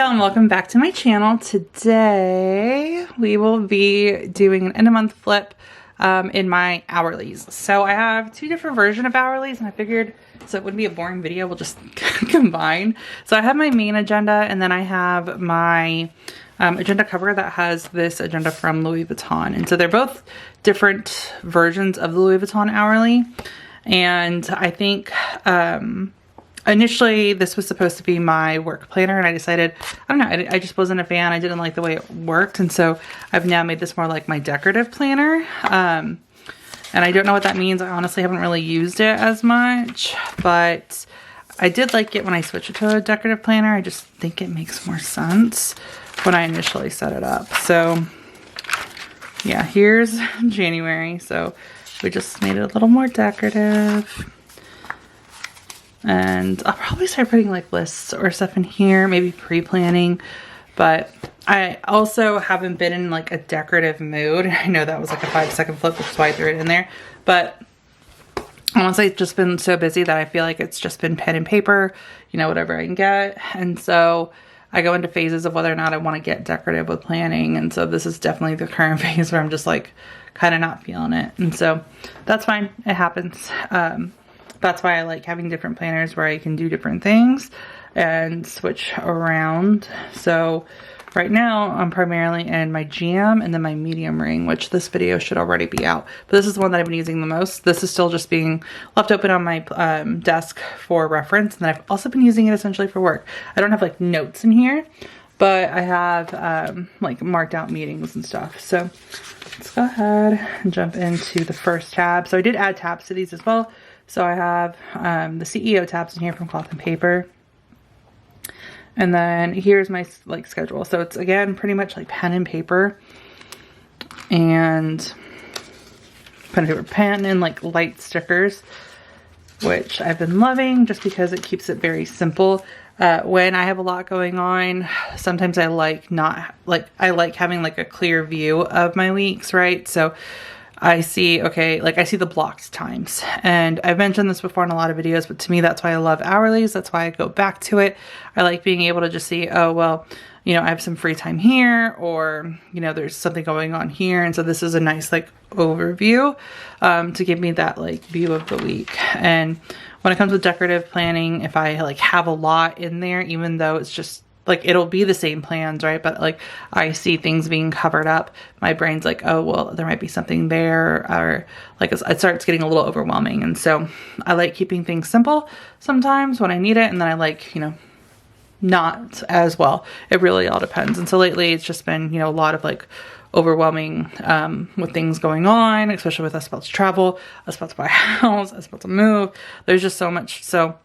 y'all, and welcome back to my channel. Today we will be doing an end of month flip in my hourlies. So I have two different versions of hourlies, and I figured so it wouldn't be a boring video, we'll just combine. So I have my main agenda, and then I have my agenda cover that has this agenda from Louis Vuitton. And so they're both different versions of the Louis Vuitton hourly. And I think initially this was supposed to be my work planner, and I decided, I don't know, I just wasn't a fan. I didn't like the way it worked. And so I've now made this more like my decorative planner. And I don't know what that means. I honestly haven't really used it as much, but I did like it when I switched it to a decorative planner. I just think it makes more sense when I initially set it up. So yeah, here's January. So we just made it a little more decorative. And I'll probably start putting like lists or stuff in here, maybe pre-planning. But I also haven't been in like a decorative mood. I know that was like a 5-second flip, which is why I threw it in there. But honestly, it's just been so busy that I feel like it's just been pen and paper, you know, whatever I can get. And so I go into phases of whether or not I want to get decorative with planning. And so this is definitely the current phase where I'm just like kind of not feeling it. And so that's fine. It happens. That's why I like having different planners where I can do different things and switch around. So right now I'm primarily in my jam and then my medium ring, which this video should already be out. But this is the one that I've been using the most. This is still just being left open on my desk for reference. And then I've also been using it essentially for work. I don't have like notes in here, but I have like marked out meetings and stuff. So let's go ahead and jump into the first tab. So I did add tabs to these as well. So I have the CEO tabs in here from Cloth and Paper. And then here's my like schedule. So it's again pretty much like pen and paper. And pen and like light stickers, which I've been loving just because it keeps it very simple. When I have a lot going on, sometimes I like having like a clear view of my weeks, right? So I see, okay, like I see the blocked times, and I've mentioned this before in a lot of videos, but to me, that's why I love hourlies. That's why I go back to it. I like being able to just see, oh, well, you know, I have some free time here, or, you know, there's something going on here. And so this is a nice like overview to give me that like view of the week. And when it comes with decorative planning, if I like have a lot in there, even though it's just like, it'll be the same plans, right? But like I see things being covered up, my brain's like, oh, well, there might be something there, or like it starts getting a little overwhelming. And so I like keeping things simple sometimes when I need it. And then I like, you know, not as well. It really all depends. And so lately it's just been, you know, a lot of like overwhelming with things going on, especially with us about to travel, us about to buy a house, us about to move. There's just so much. So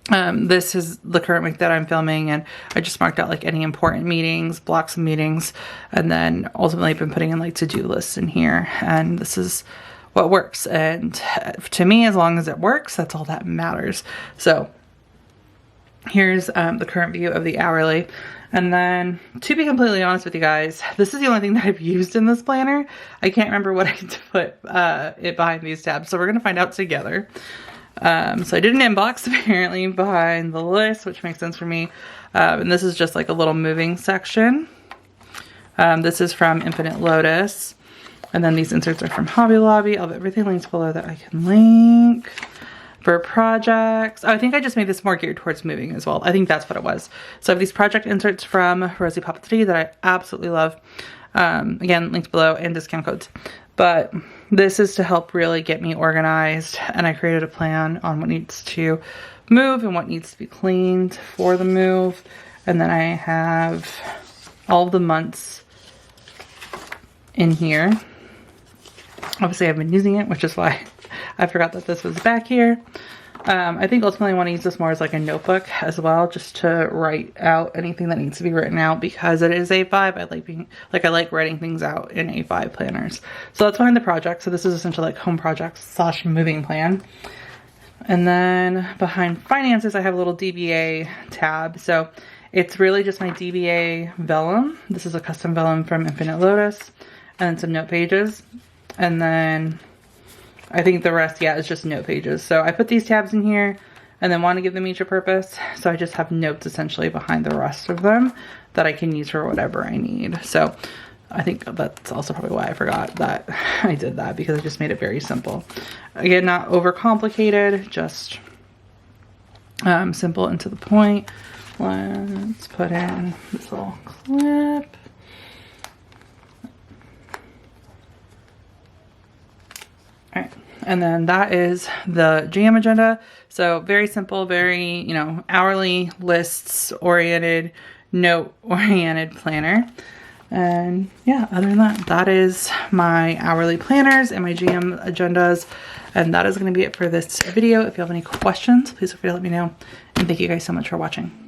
this is the current week that I'm filming, and I just marked out like any important meetings, blocks of meetings, and then ultimately I've been putting in like to-do lists in here, and this is what works. And to me, as long as it works, that's all that matters. So here's the current view of the hourly. And then to be completely honest with you guys, this is the only thing that I've used in this planner. I can't remember what I put it behind these tabs, so we're gonna find out together. So I did an inbox apparently behind the list, which makes sense for me. And this is just like a little moving section. This is from Infinite Lotus. And then these inserts are from Hobby Lobby. I'll have everything linked below that I can link. For projects, I think I just made this more geared towards moving as well. I think that's what it was. So I have these project inserts from Rosie Papeterie that I absolutely love. Again, linked below, and discount codes. But this is to help really get me organized, and I created a plan on what needs to move and what needs to be cleaned for the move. And then I have all the months in here. Obviously I've been using it, which is why I forgot that this was back here. I think ultimately I want to use this more as like a notebook as well, just to write out anything that needs to be written out, because it is A5. I like writing things out in A5 planners. So that's behind the project. So this is essentially like home projects / moving plan. And then behind finances, I have a little DBA tab. So it's really just my DBA vellum. This is a custom vellum from Infinite Lotus, and then some note pages. And then I think the rest, yeah, is just note pages. So I put these tabs in here, and then want to give them each a purpose. So I just have notes essentially behind the rest of them that I can use for whatever I need. So I think that's also probably why I forgot that I did that, because I just made it very simple. Again, not overcomplicated, just simple and to the point. Let's put in this little clip. All right, and then that is the jam agenda. So very simple, very, you know, hourly lists oriented, note oriented planner. And yeah, other than that, that is my hourly planners and my jam agendas. And that is going to be it for this video. If you have any questions, please feel free to let me know. And thank you guys so much for watching.